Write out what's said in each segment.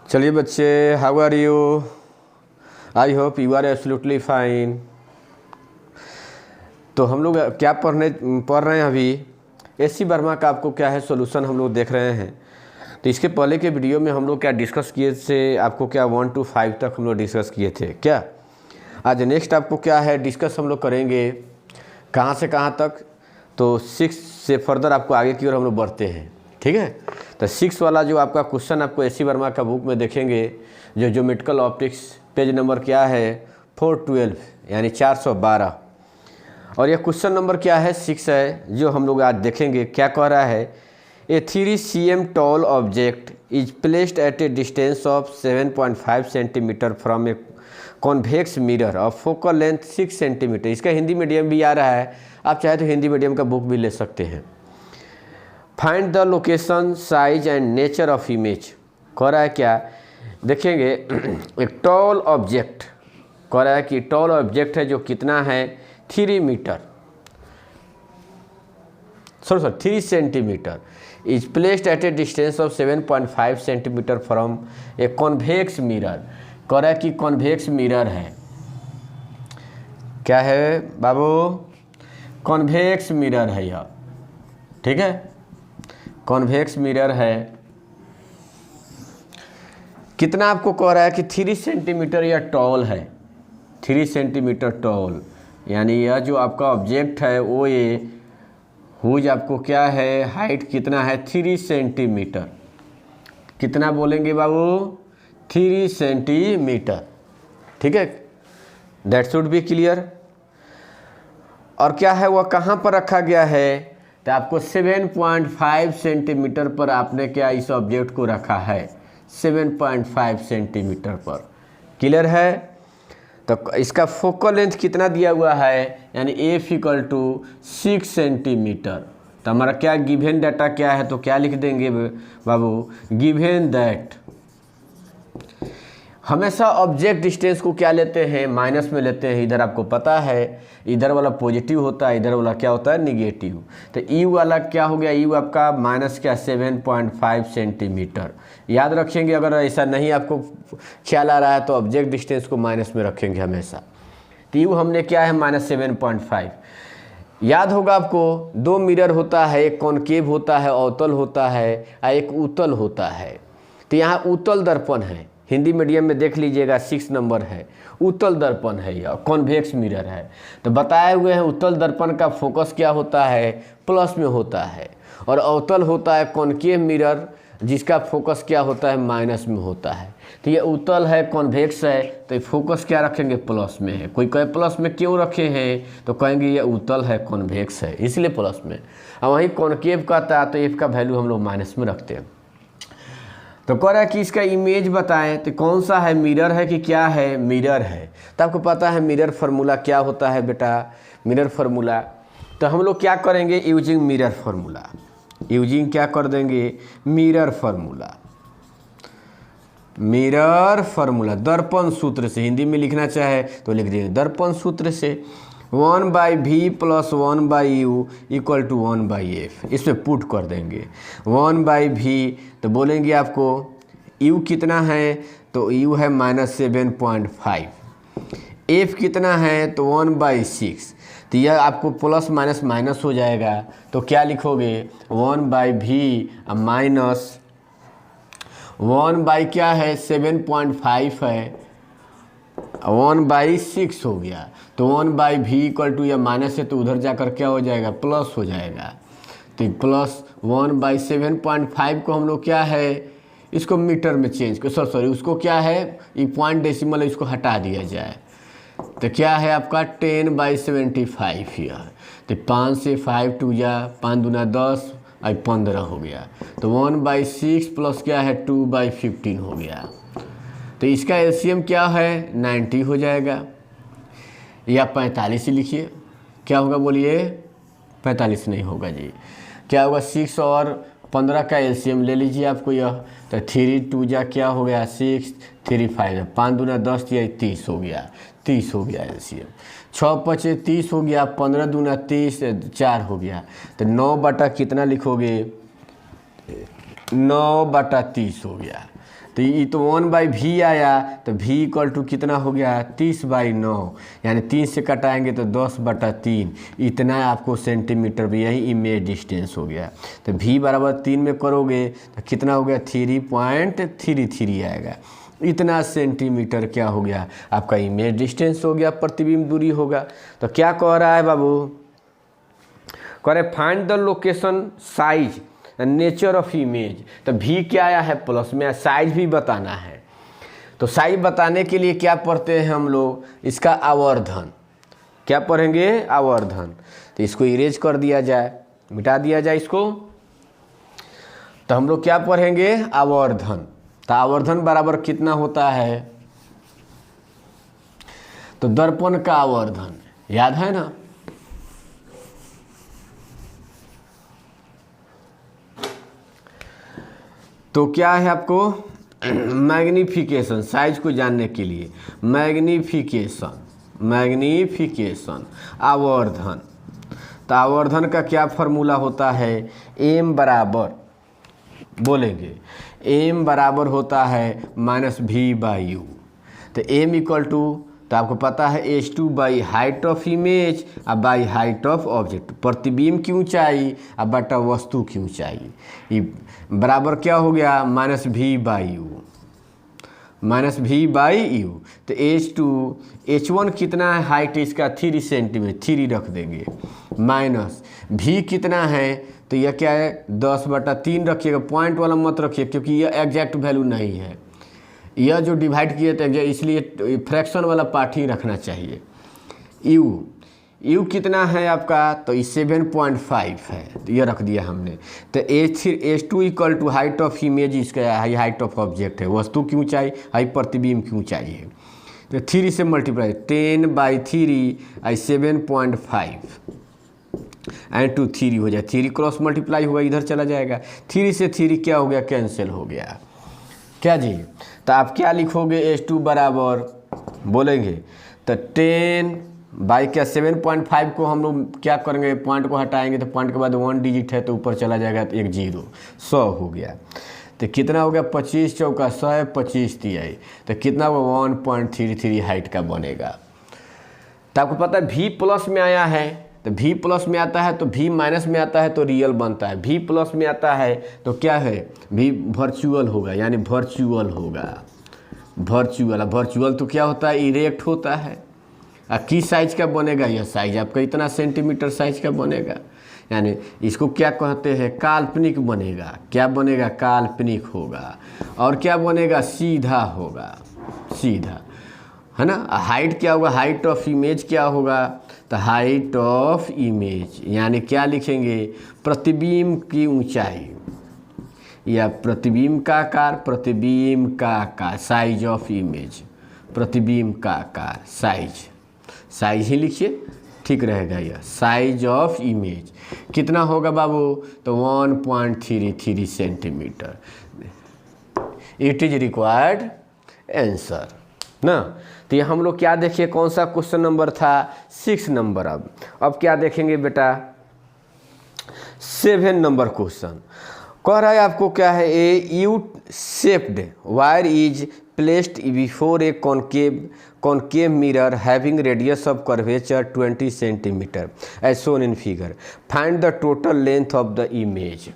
चलिए बच्चे, how are you? I hope you are absolutely fine. तो हम लोग क्या पढ़ रहे हैं अभी? एस सी वर्मा का आपको क्या है सॉल्यूशन हम लोग देख रहे हैं। तो इसके पहले के वीडियो में हम लोग क्या डिस्कस किए थे, आपको क्या 1 to 5 तक हम लोग डिस्कस किए थे क्या। आज नेक्स्ट आपको क्या है डिस्कस हम लोग करेंगे, कहाँ से कहाँ तक, तो 6 से फर्दर आपको आगे की ओर हम लोग बढ़ते हैं। ठीक है, तो 6 वाला जो आपका क्वेश्चन आपको एस सी वर्मा का बुक में देखेंगे, जो ज्योमेट्रिकल ऑप्टिक्स, पेज नंबर क्या है 412 यानी 412। और यह क्वेश्चन नंबर क्या है 6 है, जो हम लोग आज देखेंगे। क्या कह रहा है, a 3 cm tall object is placed at a distance of 7.5 centimetre from a convex mirror of focal length 6 centimetre. इसका हिंदी मीडियम भी आ रहा है, आप चाहे तो हिंदी मीडियम का बुक भी ले सकते हैं। Find the location, size and nature of image. कह रहा है क्या, देखेंगे एक टॉल ऑब्जेक्ट, कह रहा है कि टॉल ऑब्जेक्ट है जो कितना है 3 metre, 3 centimetre, is placed at a distance of 7.5 centimetre from a convex mirror. कह रहा है कि कॉन्वेक्स मिरर है, क्या है बाबू, कॉन्वेक्स मिरर है यह। ठीक है, कॉन्वेक्स मिरर है। कितना आपको कह रहा है कि 3 सेंटीमीटर यह टॉल है, 3 सेंटीमीटर टॉल, यानी यह जो आपका ऑब्जेक्ट है वो ये हुज आपको क्या है, हाइट कितना है 3 सेंटीमीटर। कितना बोलेंगे बाबू, 3 सेंटीमीटर। ठीक है, दैट शुड बी क्लियर। और क्या है, वह कहाँ पर रखा गया है, तो आपको 7.5 सेंटीमीटर पर आपने क्या इस ऑब्जेक्ट को रखा है, 7.5 सेंटीमीटर पर। क्लियर है। तो इसका फोकल लेंथ कितना दिया हुआ है, यानी एफ इक्वल टू 6 सेंटीमीटर। तो हमारा क्या गिवन डाटा क्या है, तो क्या लिख देंगे बाबू, गिवन दैट। हमेशा ऑब्जेक्ट डिस्टेंस को क्या लेते हैं, माइनस में लेते हैं। इधर आपको पता है इधर वाला पॉजिटिव होता है, इधर वाला क्या होता है निगेटिव। तो यू वाला क्या हो गया, यू आपका माइनस क्या 7.5 सेंटीमीटर। याद रखेंगे, अगर ऐसा नहीं आपको ख्याल आ रहा है तो ऑब्जेक्ट डिस्टेंस को माइनस में रखेंगे हमेशा। तो यू हमने क्या है -7.5। याद होगा आपको, 2 मिरर होता है, एक कॉनकेव होता है, अवतल होता है, और एक उत्तल होता है। तो यहाँ उत्तल दर्पण है, हिंदी मीडियम में देख लीजिएगा 6 नंबर है, उत्तल दर्पण है या कॉन्वेक्स मिरर है। तो बताए हुए हैं उत्तल दर्पण का फोकस क्या होता है, प्लस में होता है, और अवतल होता है कॉनकेव मिरर जिसका फोकस क्या होता है, माइनस में होता है। तो ये उत्तल है, कॉन्वेक्स है, तो फोकस क्या रखेंगे, प्लस में है। कोई कहे प्लस में क्यों रखे हैं, तो कहेंगे ये उत्तल है, कॉन्वेक्स है, इसलिए प्लस में। और वहीं कॉनकेव का था तो एफ का वैल्यू हम लोग माइनस में रखते हैं। तो कह रहा है कि इसका इमेज बताएं, तो कौन सा है, मिरर है कि क्या है, मिरर है। तो आपको पता है मिरर फार्मूला क्या होता है बेटा, मिरर फार्मूला। तो हम लोग क्या करेंगे, यूजिंग मिरर फार्मूला, यूजिंग क्या कर देंगे, मिरर फार्मूला। मिरर फार्मूला दर्पण सूत्र से, हिंदी में लिखना चाहे तो लिख देंगे दर्पण सूत्र से। 1/v + 1/u = 1/f, इसमें पुट कर देंगे 1/v। तो बोलेंगे आपको u कितना है, तो u है -7.5, f कितना है तो 1/6। तो यह आपको प्लस माइनस माइनस हो जाएगा, तो क्या लिखोगे 1/v माइनस 1/ क्या है 7.5 है, 1/6 हो गया। तो 1/v = या माइनस है तो उधर जाकर क्या हो जाएगा, प्लस हो जाएगा। तो प्लस 1/7.5 को हम लोग क्या है, इसको मीटर में चेंज कर, सॉरी उसको क्या है, ये पॉइंट डेसिमल है, इसको हटा दिया जाए। तो क्या है आपका 10/75 है। तो 5 से 5 2 जा 5 दूना 10 और 15 हो गया। तो 1/6 प्लस क्या है 2/15 हो गया। तो इसका एलसीएम क्या है 90 हो जाएगा, या 45 ही लिखिए। क्या होगा बोलिए, 45 नहीं होगा जी, क्या होगा 6 और 15 का एलसीएम ले लीजिए आपको यह। तो 3 2 जा क्या हो गया 6, 3 5, 5 दूना 10 या 30 हो गया, 30 हो गया एलसीएम। 6 5 30 हो गया, 15 दूना 30, 4 हो गया। तो 9 बटा कितना लिखोगे, 9/30 हो गया। तो ये तो 1/v आया, तो v इक्वल टू कितना हो गया 30/9, यानी 3 से कटाएंगे तो 10/3, इतना आपको सेंटीमीटर भी, यही इमेज डिस्टेंस हो गया। तो v बराबर 3 में करोगे तो कितना हो गया 3.33 आएगा। इतना सेंटीमीटर क्या हो गया आपका इमेज डिस्टेंस हो गया, प्रतिबिंब दूरी होगा। तो क्या कह रहा है बाबू, कह रहे find the location size nature of image. तो भी क्या आया है प्लस में, साइज भी बताना है। तो साइज बताने के लिए क्या पढ़ते हैं हम लोग, इसका आवर्धन। क्या पढ़ेंगे, आवर्धन। तो इसको इरेज कर दिया जाए, मिटा दिया जाए इसको। तो हम लोग क्या पढ़ेंगे, आवर्धन। तो आवर्धन बराबर कितना होता है, तो दर्पण का आवर्धन, याद है ना। तो क्या है आपको मैग्निफिकेशन, साइज को जानने के लिए मैग्निफिकेशन आवर्धन। तो आवर्धन का क्या फॉर्मूला होता है, m बराबर, बोलेंगे m बराबर होता है -v/u। तो m इक्वल टू, तो आपको पता है h2 by height of image और बाई हाइट ऑफ ऑब्जेक्ट, प्रतिबिंब की ऊंचाई और बटा वस्तु की ऊंचाई, ये बराबर क्या हो गया -v/u। तो h1 कितना है, हाइट इसका 3 सेंटीमीटर, 3 रख देंगे, माइनस v कितना है, तो यह क्या है 10/3 रखिएगा, पॉइंट वाला मत रखिए क्योंकि यह एग्जैक्ट वैल्यू नहीं है, यह जो डिवाइड किए थे इसलिए फ्रैक्शन वाला पार्ट ही रखना चाहिए। यू कितना है आपका, तो 7.5 है, तो यह रख दिया हमने। तो h2 equal to height of image, इसका हाइट ऑफ ऑब्जेक्ट है, वस्तु की ऊंचाई, हाई प्रतिबिंब की ऊंचाई है। तो 3 से मल्टीप्लाई, 10/3 और 7.5 एंड 2 3 हो जाए, 3 क्रॉस मल्टीप्लाई होगा, इधर चला जाएगा, 3 से 3 क्या हो गया, कैंसिल हो गया। क्या जी, तो आप क्या लिखोगे, h2 बराबर, बोलेंगे तो 10/7.5 को हम लोग क्या करेंगे, पॉइंट को हटाएंगे, तो पॉइंट के बाद 1 डिजिट है तो ऊपर चला जाएगा, तो 1 0, 100 हो गया। तो कितना हो गया, 25 चौका 100, 25 तिहाई, तो कितना होगा 1.33 हाइट का बनेगा। तो आपको पता है v प्लस में आया है, तो v प्लस में आता है, तो v माइनस में आता है तो रियल बनता है, v प्लस में आता है तो क्या है, v वर्चुअल होगा, यानी वर्चुअल होगा, वर्चुअल तो क्या होता है, इरेक्ट होता है। किस साइज का बनेगा, यह साइज आपका इतना सेंटीमीटर साइज का बनेगा, यानी इसको क्या कहते हैं, काल्पनिक बनेगा। क्या बनेगा, काल्पनिक होगा। और क्या बनेगा, सीधा होगा, सीधा, है ना। हाइट क्या होगा, हाइट ऑफ इमेज क्या होगा, तो हाइट ऑफ इमेज, यानी क्या लिखेंगे, प्रतिबिंब की ऊंचाई या प्रतिबिंब का आकार, साइज ऑफ इमेज, प्रतिबिंब का आकार, साइज ही लिखिए, ठीक रहेगा। यह साइज ऑफ इमेज कितना होगा बाबू, तो 1.33 centimetre. It is required answer ना। तो ये हम लोग क्या देखिए, कौन सा क्वेश्चन नंबर था, 6 नंबर। अब क्या देखेंगे बेटा, 7 नंबर क्वेश्चन कह रहा है आपको क्या है, a U shaped wire is placed before a concave mirror having radius of curvature 20 centimetre as shown in figure, find the total length of the image.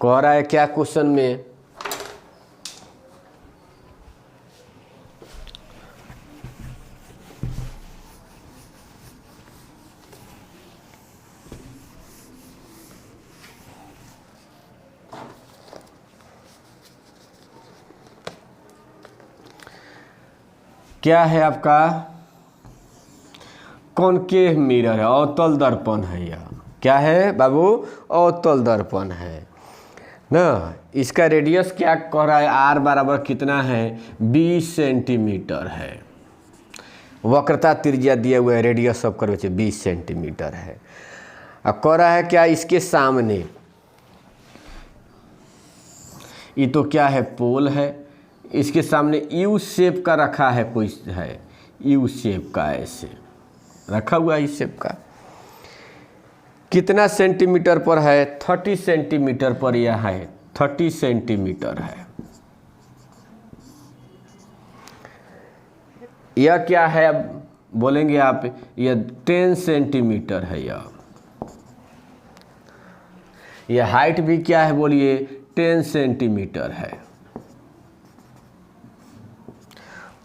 कह रहा है क्या क्वेश्चन में, क्या है आपका, कॉनकेव मिरर है, अवतल दर्पण है। यह क्या है बाबू, अवतल दर्पण है ना। इसका रेडियस क्या कह रहा है, आर बराबर कितना है, 20 सेंटीमीटर है। वक्रता त्रिज्या दिया हुआ है, रेडियस ऑफ कर्वेचर 20 सेंटीमीटर है। अब कह रहा है क्या, इसके सामने ये तो क्या है, पोल है, इसके सामने यू शेप का रखा है, कोई है यू शेप का, ऐसे रखा हुआ है इस शेप का। कितना सेंटीमीटर पर है, 30 सेंटीमीटर पर यह है, 30 सेंटीमीटर है। यह क्या है, अब बोलेंगे आप, यह 10 सेंटीमीटर है। यह हाइट भी क्या है, बोलिए 10 सेंटीमीटर है।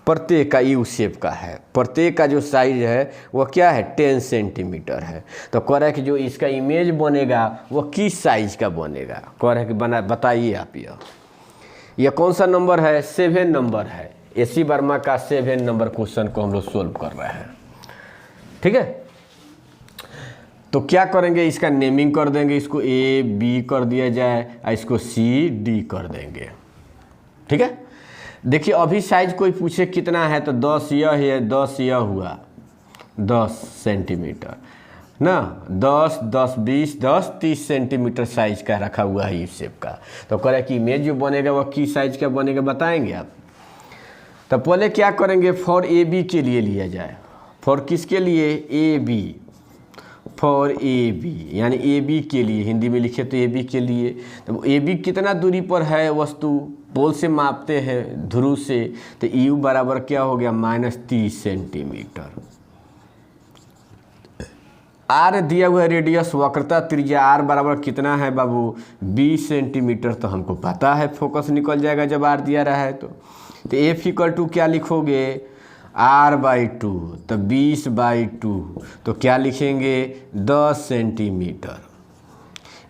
प्रत्येक का यू शेप का है, प्रत्येक का जो साइज है वह क्या है 10 सेंटीमीटर है। तो कह रहा है कि जो इसका इमेज बनेगा वह किस साइज का बनेगा, कह रहा है कि बताइए आप। यह कौन सा नंबर है, 7 नंबर है। AC वर्मा का 7 नंबर क्वेश्चन को हम लोग सोल्व कर रहे हैं। ठीक है, तो क्या करेंगे, इसका नेमिंग कर देंगे, इसको A B कर दिया जाए और इसको CD कर देंगे। ठीक है, देखिए अभी साइज कोई पूछे कितना है तो 10 यह है, 10 यह हुआ 10 सेंटीमीटर ना, 10, 10, 20, 10, 30 सेंटीमीटर साइज का रखा हुआ है इस शेप का। तो कह रहा है कि इमेज जो बनेगा वह किस साइज का बनेगा, बताएंगे आप। तो पहले क्या करेंगे, फॉर AB के लिए लिया जाए। फॉर किसके लिए, AB, फॉर AB यानी AB के लिए, हिंदी में लिखे तो AB के लिए। तो AB कितना दूरी पर है वस्तु, पोल से मापते हैं ध्रुव से, तो U बराबर क्या हो गया -30 सेंटीमीटर। R दिया हुआ रेडियस, वक्रता त्रिज्या R बराबर कितना है बाबू 20 सेंटीमीटर। तो हमको पता है, फोकस निकल जाएगा जब R दिया रहा है। तो F इक्वल टू क्या लिखोगे, R/2, तो 20/2, तो क्या लिखेंगे 10 सेंटीमीटर।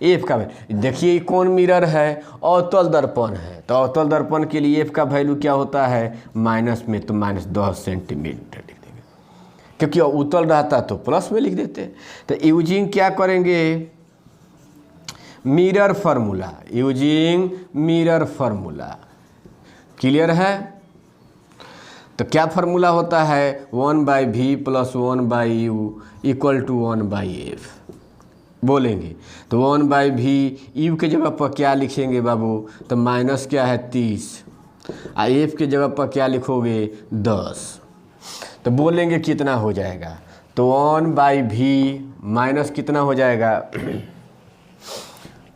F का देखिए कौन मिरर है, अवतल दर्पण है। तो अवतल दर्पण के लिए F का वैल्यू क्या होता है माइनस में, तो -10 सेंटीमीटर लिख देंगे, क्योंकि उत्तल रहता तो प्लस में लिख देते। तो यूजिंग क्या करेंगे, mirror formula, using mirror formula. Clear है, तो क्या फार्मूला होता है 1/v + 1/u = 1/f। बोलेंगे तो 1/v u के जगह पर क्या लिखेंगे बाबू, तो माइनस क्या है 30, और f के जगह पर क्या लिखोगे 10। तो बोलेंगे कितना हो जाएगा, तो 1/v माइनस कितना हो जाएगा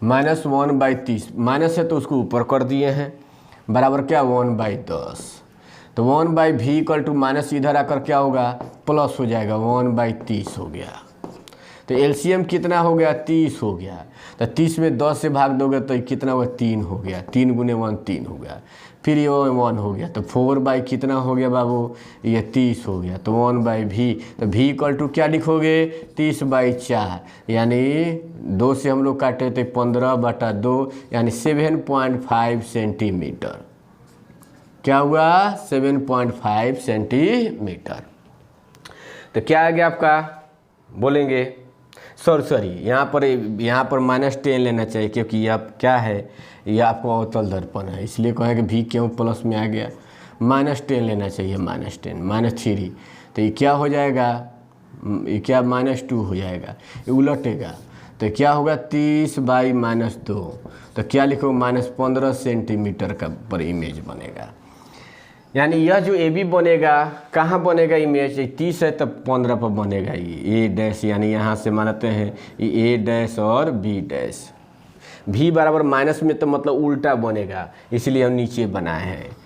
-1/30, माइनस है तो उसको ऊपर कर दिए हैं, बराबर क्या 1/10। तो 1/v = माइनस इधर आकर क्या होगा प्लस हो जाएगा, 1/30 हो गया। तो एलसीएम कितना हो गया 30 हो गया। तो 30 में 10 से भाग दोगे तो कितना होगा 3 हो गया, 3 × 1 3 हो गया, फिर ये 1 हो गया। तो 4/ कितना हो गया बाबू, ये 30 हो गया। तो 1/v, तो v = क्या लिखोगे 30/4, यानी 2 से हम लोग काटे तो 15/2 यानी 7.5 सेंटीमीटर। क्या हुआ 7.5 सेंटीमीटर। तो क्या आ गया आपका, बोलेंगे सॉरी यहाँ पर -10 लेना चाहिए, क्योंकि यह क्या है, यह आपको अवतल दर्पण है, इसलिए कहें कि भी क्यों प्लस में आ गया, -10 लेना चाहिए, -10 -3। तो ये क्या हो जाएगा, ये क्या -2 हो जाएगा, ये उलटेगा। तो क्या होगा 30/-2, तो क्या लिखो -15 सेंटीमीटर का पर इमेज बनेगा। यानी यह जो AB बनेगा कहाँ बनेगा इमेज, 30 है तब 15 पर बनेगा ये A', यानी यहाँ से मानते हैं ये A' और B'। V बराबर माइनस में तो मतलब उल्टा बनेगा, इसलिए हम नीचे बनाए हैं।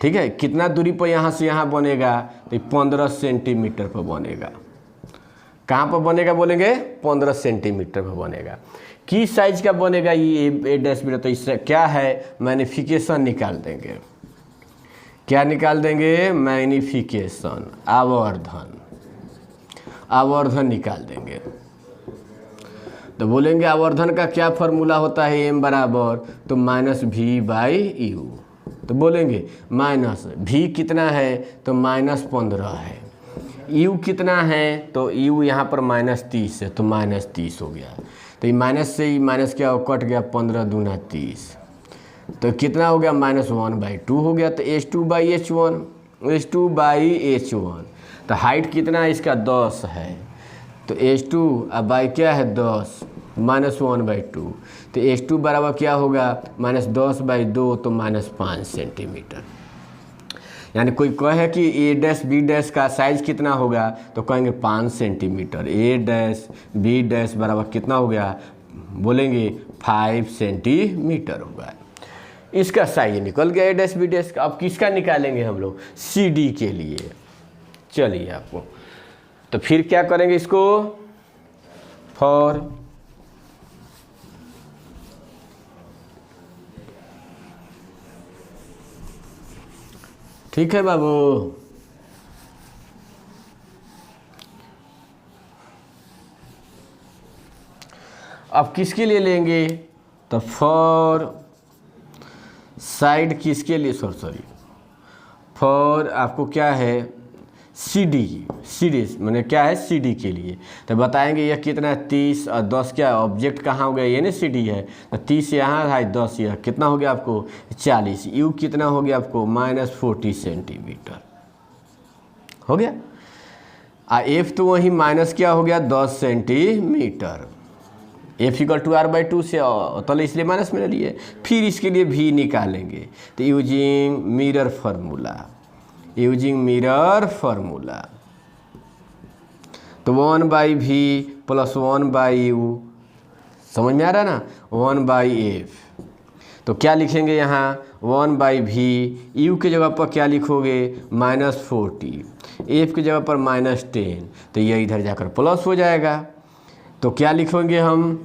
ठीक है, कितना दूरी पर यहाँ से यहाँ बनेगा, तो 15 सेंटीमीटर पर बनेगा। कहाँ पर बनेगा बोलेंगे 15 सेंटीमीटर पर बनेगा। किस साइज का बनेगा ये A', तो इससे क्या है मैग्नीफिकेशन निकाल देंगे। क्या निकाल देंगे, मैग्नीफिकेशन, आवर्धन निकाल देंगे। तो बोलेंगे आवर्धन का क्या फार्मूला होता है, m बराबर तो -v/u। तो बोलेंगे -v कितना है, तो -15 है, u कितना है, तो u यहाँ पर -30 है, तो -30 हो गया। तो ये माइनस से ही माइनस क्या हो, कट गया, 15 दूना 30, तो कितना हो गया -1/2 हो गया। तो H2/H1, तो हाइट कितना है इसका 10 है, तो H2 अब बाई क्या है 10 -1/2, तो H2 बराबर क्या होगा -10/2, तो -5 सेंटीमीटर। यानी कोई कहे कि A' B' का साइज कितना होगा, तो कहेंगे 5 सेंटीमीटर। A' B' बराबर कितना हो गया, बोलेंगे 5 सेंटीमीटर होगा। इसका साइज निकल गया A' B' का। अब किसका निकालेंगे हम लोग, CD के लिए। चलिए आपको, तो फिर क्या करेंगे इसको, फॉर ठीक है बाबू। अब किसके लिए लेंगे, तो फॉर साइड किसके लिए, सॉरी फॉर आपको क्या है, सी डी मैंने क्या है, सी डी के लिए। तो बताएंगे यह कितना है 30 और 10 क्या ऑब्जेक्ट कहाँ हो गया, ये ना सी डी है, तो 30 यहाँ है 10 यह कितना हो गया आपको 40, यू कितना हो गया आपको -40 सेंटीमीटर हो गया। एफ तो वही माइनस क्या हो गया 10 centimetre, F equal to r/2 से तो इसलिए माइनस में ले लिए। फिर इसके लिए भी निकालेंगे, तो यूजिंग मिरर फार्मूला, तो 1/v प्लस 1/u, समझ में आ रहा है ना, 1/f। तो क्या लिखेंगे यहाँ 1/v, u के जगह पर क्या लिखोगे -40, f की जगह पर -10, तो ये इधर जाकर प्लस हो जाएगा। तो क्या लिखेंगे हम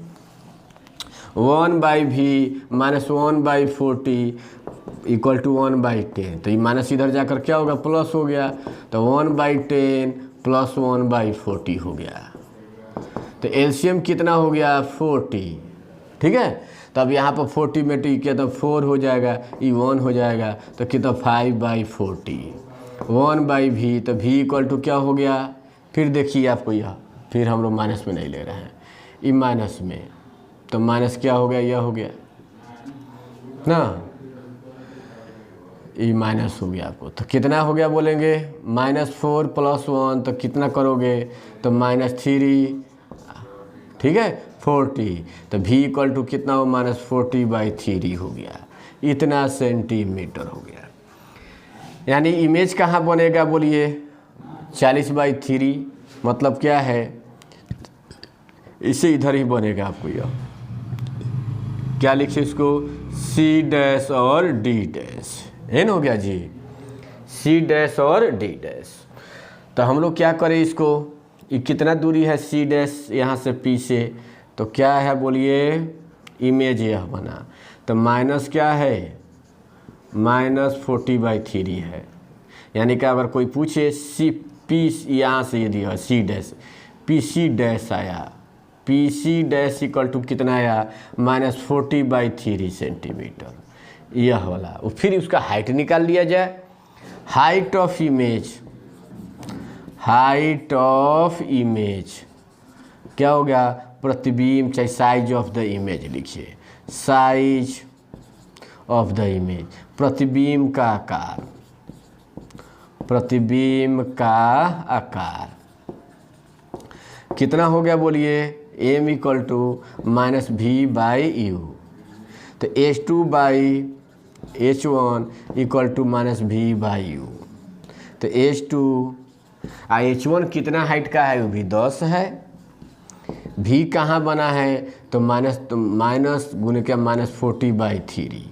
1/v माइनस 1/40 इक्वल टू 1/10, तो ये माइनस इधर जाकर क्या होगा प्लस हो गया, तो 1/10 प्लस 1/40 हो गया। तो एलसीएम कितना हो गया 40, ठीक है। तो अब यहाँ पर 40 में टी किया तो 4 हो जाएगा, ये 1 हो जाएगा, तो कितना 5/40, 1/v, तो v इक्वल टू क्या हो गया, फिर देखिए आपको यह, फिर हम लोग माइनस में नहीं ले रहे हैं, ये माइनस में, तो माइनस क्या हो गया, यह हो गया ना, ये माइनस हो गया आपको, तो कितना हो गया बोलेंगे -4 + 1, तो कितना करोगे, तो -3, ठीक है 40, तो v इक्वल टू कितना हो -40/3 हो गया, इतना सेंटीमीटर हो गया। यानी इमेज कहाँ बनेगा बोलिए 40/3, मतलब क्या है, इसे इधर ही बनेगा आपको, यह क्या लिखे इसको C' और D', एन हो गया जी, C' और D'। तो हम लोग क्या करें इसको, ये कितना दूरी है C' यहाँ से P से, तो क्या है बोलिए इमेज यह बना, तो माइनस क्या है -40/3 है। यानी कि अगर कोई पूछे P यहाँ से यदि है C', PC' आया, PC' इक्वल टू कितना आया -40/3 सेंटीमीटर, यह वाला। फिर उसका हाइट निकाल लिया जाए, हाइट ऑफ इमेज क्या हो गया, प्रतिबिंब, चाहे साइज ऑफ द इमेज लिखिए, साइज ऑफ द इमेज, प्रतिबिंब का आकार कितना हो गया बोलिए, m इक्वल टू -v/u, तो h2/h1 इक्वल टू -v/u, तो h1 कितना हाइट का है, वो भी 10 है, v कहाँ बना है, तो माइनस गुने क्या -40/3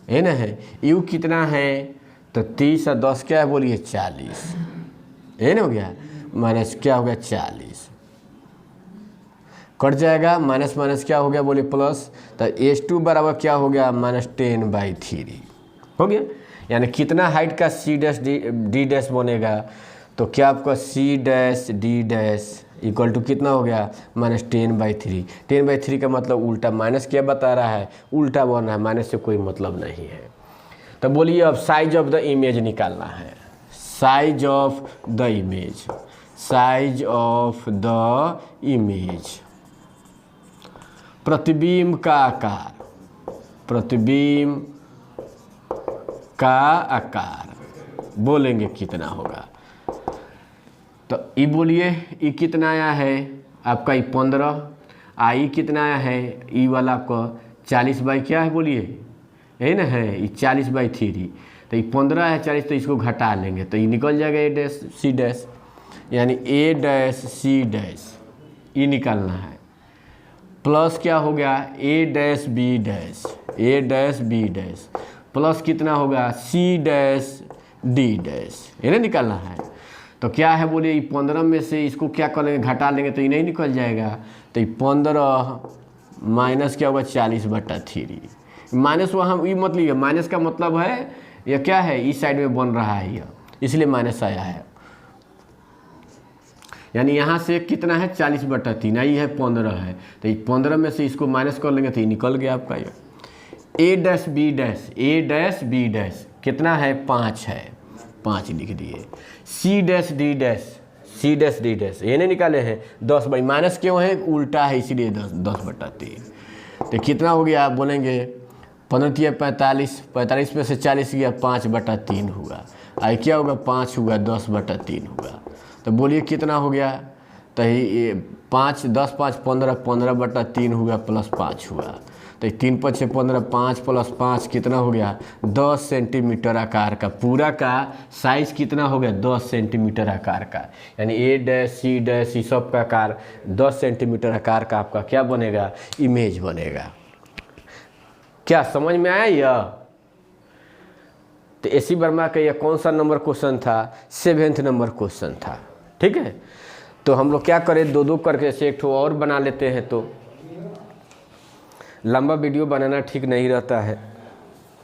है ना, है u कितना है, तो 30 और 10 क्या है बोलिए 40, है ना, हो गया माइनस क्या हो गया 40, कट जाएगा, माइनस क्या हो गया बोले प्लस, तो h2 बराबर क्या हो गया -10/3 हो गया। यानी कितना हाइट का C' बनेगा, तो क्या आपका C' इक्वल टू कितना हो गया -10/3, 10/3 का मतलब उल्टा, माइनस क्या बता रहा है, उल्टा बन रहा है, माइनस से कोई मतलब नहीं है। तो बोलिए अब साइज ऑफ द इमेज निकालना है, साइज ऑफ द इमेज, प्रतिबिंब का आकार बोलेंगे कितना होगा, तो ये बोलिए ये कितना आया है आपका, ये 15, आई कितना आया है, ई वाला आपका 40 बाई क्या है बोलिए, है ना, है ये 40/3, तो ये 15 है 40, तो इसको घटा लेंगे तो ये निकल जाएगा A'/C', यानी A'/C', ये निकालना है, प्लस क्या हो गया A'/B', प्लस कितना होगा C'/D', इन्हें निकालना है। तो क्या है बोलिए, ये 15 में से इसको क्या कर लेंगे, घटा लेंगे तो ये नहीं निकल जाएगा। तो ये 15 माइनस क्या होगा 40/3। माइनस वहाँ ये मत लीजिए, माइनस का मतलब है यह क्या है, इस साइड में बन रहा है यह, इसलिए माइनस आया है। यानी यहाँ से कितना है 40/3, आई है 15 है, तो ये 15 में से इसको माइनस कर लेंगे तो ये निकल गया आपका ये। ए डैश बी डैश कितना है 5 है, 5 लिख दिए। सी डैश डी डैश ये नहीं निकाले हैं 10/, माइनस क्यों है, उल्टा है इसीलिए 10/3। तो कितना हो गया आप बोलेंगे 15 45, 45 में से 40 गया 5/3 हुआ। आई क्या होगा 5 हुआ 10/3 हुआ। तो बोलिए कितना हो गया, तो ये 5 10 5 15, 15/3 हुआ प्लस 5 हुआ। तो 3 5 6 15, 5 + 5 कितना हो गया 10 सेंटीमीटर आकार का। पूरा का साइज़ कितना हो गया 10 सेंटीमीटर आकार का। यानी ए डैश सी डैश ई सब का आकार 10 सेंटीमीटर आकार का आपका क्या बनेगा, इमेज बनेगा। क्या समझ में आया यह? तो AC वर्मा का यह कौन सा नंबर क्वेश्चन था, 7th नंबर क्वेश्चन था। ठीक है, तो हम लोग क्या करें, 2-2 करके ऐसे एक ठो और बना लेते हैं। तो लंबा वीडियो बनाना ठीक नहीं रहता है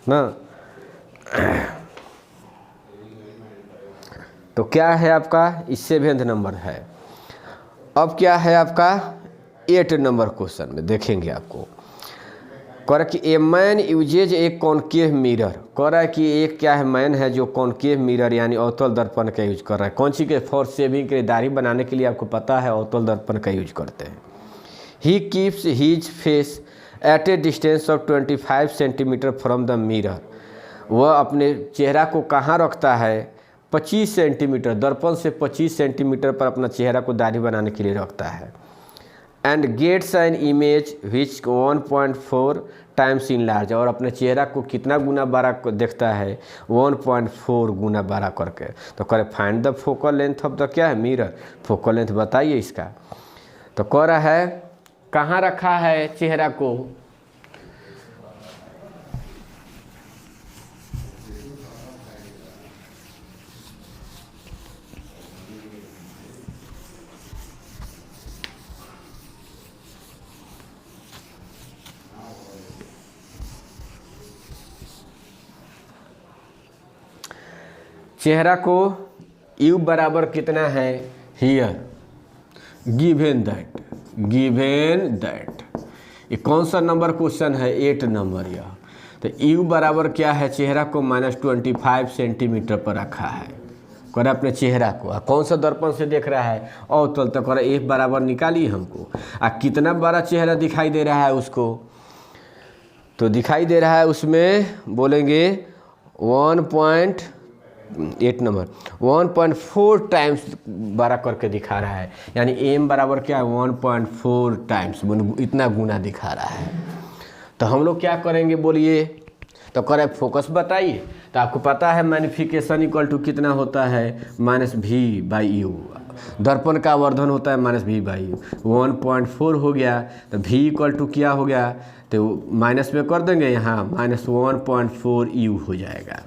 ना। तो क्या है आपका, इस 7th नंबर है। अब क्या है आपका 8 नंबर क्वेश्चन में देखेंगे आपको। कह रहा कि a man usage A concave mirror, कह रहा है कि एक क्या है मैन है जो कॉनकेव मिरर यानी अवतल दर्पण का यूज कर रहा है। कौन सी के, फॉर शेविंग के, दाढ़ी बनाने के लिए आपको पता है अवतल दर्पण का यूज करते हैं। He keeps his face at a distance of 25 centimetre from the mirror, वह अपने चेहरा को कहाँ रखता है 25 सेंटीमीटर, दर्पण से 25 सेंटीमीटर पर अपना चेहरा को दाढ़ी बनाने के लिए रखता है। And gets an image which 1.4 times enlarged, और अपने चेहरा को कितना गुना बड़ा देखता है 1.4 गुना बड़ा करके। तो करे find the focal length of the क्या है मिरर, फोकल लेंथ बताइए इसका। तो कह रहा है कहाँ रखा है चेहरा को, चेहरा को u बराबर कितना है हियर, गिवेन दैट। ये कौन सा नंबर क्वेश्चन है 8 नंबर यह। तो u बराबर क्या है, चेहरा को -25 सेंटीमीटर पर रखा है। कर अपने चेहरा को कौन सा दर्पण से देख रहा है अवतल, तो कर f बराबर निकालिए हमको। कितना बड़ा चेहरा दिखाई दे रहा है उसको, तो दिखाई दे रहा है उसमें बोलेंगे 8 नंबर 1.4 टाइम्स बड़ा करके दिखा रहा है। यानी m बराबर क्या है 1.4 टाइम्स, इतना गुना दिखा रहा है। तो हम लोग क्या करेंगे बोलिए, तो करें फोकस बताइए। तो आपको पता है मैग्निफिकेशन इक्वल टू कितना होता है -v/u, दर्पण का आवर्धन होता है -v/u। 1.4 हो गया तो v इक्वल टू क्या हो गया, तो माइनस में कर देंगे यहाँ -1.4u हो जाएगा।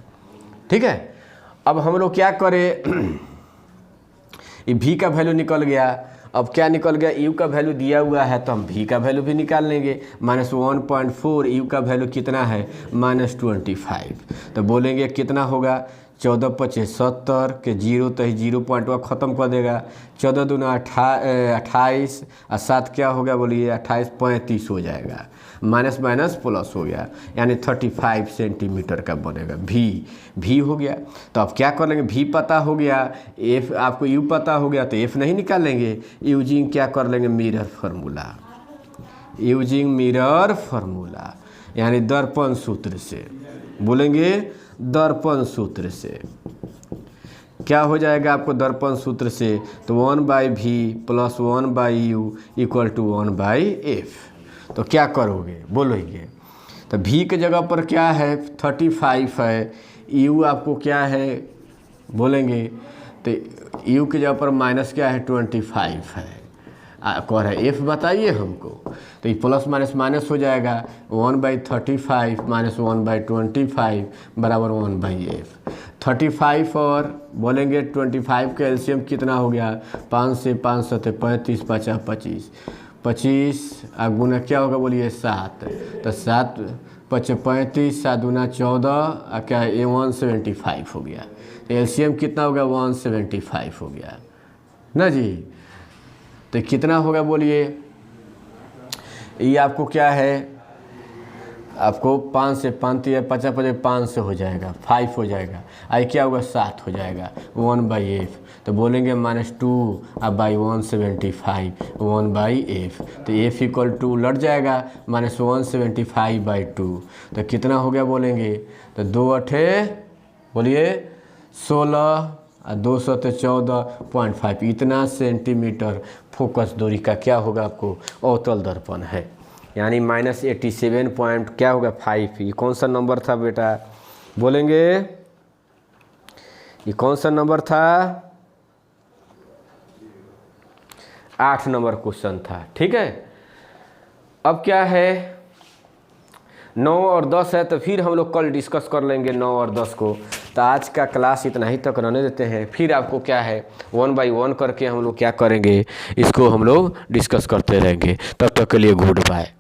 ठीक है, अब हम लोग क्या करें, ये v का वैल्यू निकल गया। अब क्या निकल गया, u का वैल्यू दिया हुआ है तो हम v का वैल्यू भी निकाल लेंगे। -1.4, u का वैल्यू कितना है -25। तो बोलेंगे कितना होगा 14 25 70 के 0 तो 0.1 ख़त्म कर देगा। 14 दूना 28 और 7 क्या होगा बोलिए 28 35 हो जाएगा। माइनस माइनस प्लस हो गया, यानी 35 सेंटीमीटर का बनेगा। v हो गया। तो अब क्या कर लेंगे, v पता हो गया, f आपको u पता हो गया, तो f नहीं निकालेंगे। यूजिंग क्या कर लेंगे mirror formula, using mirror formula यानी दर्पण सूत्र से। बोलेंगे दर्पण सूत्र से क्या हो जाएगा आपको, दर्पण सूत्र से तो 1/v + 1/u = 1/f। तो क्या करोगे बोलोगे, तो v के जगह पर क्या है 35 है, u आपको क्या है बोलेंगे, तो u के जगह पर माइनस क्या है 25 है। कह रहा है f बताइए हमको, तो ये प्लस माइनस माइनस हो जाएगा 1/35 - 1/25 = 1/f। 35 और बोलेंगे 25 का एलसीएम कितना हो गया, 5 से 5 सते 35, 50 25, 25 गुना क्या होगा बोलिए 7, तो 7 5 35, 7 गुना 14 क्या है 175 हो गया। तो एलसीएम कितना हो गया 175 हो गया ना जी। तो कितना होगा बोलिए, ये आपको क्या है, आपको 5 से 5 या 50 50 5 से हो जाएगा, 5 हो जाएगा, आई क्या होगा 7 हो जाएगा 1/f। तो बोलेंगे -2 अब बाई 175 1/f, तो f इक्वल टू लट जाएगा -175/2। तो कितना हो गया बोलेंगे, तो 2 अठे बोलिए 16 और 2 सते 14.5, इतना सेंटीमीटर फोकस दूरी का क्या होगा आपको अवतल दर्पण है, यानी -87 पॉइंट क्या होगा 5। ये कौन सा नंबर था बेटा बोलेंगे, ये कौन सा नंबर था, 8 नंबर क्वेश्चन था। ठीक है, अब क्या है 9 और 10 है, तो फिर हम लोग कल डिस्कस कर लेंगे 9 और 10 को। तो आज का क्लास इतना ही तक रहने देते हैं, फिर आपको क्या है 1 बाई 1 करके हम लोग क्या करेंगे, इसको हम लोग डिस्कस करते रहेंगे। तब तक के लिए गुड बाय।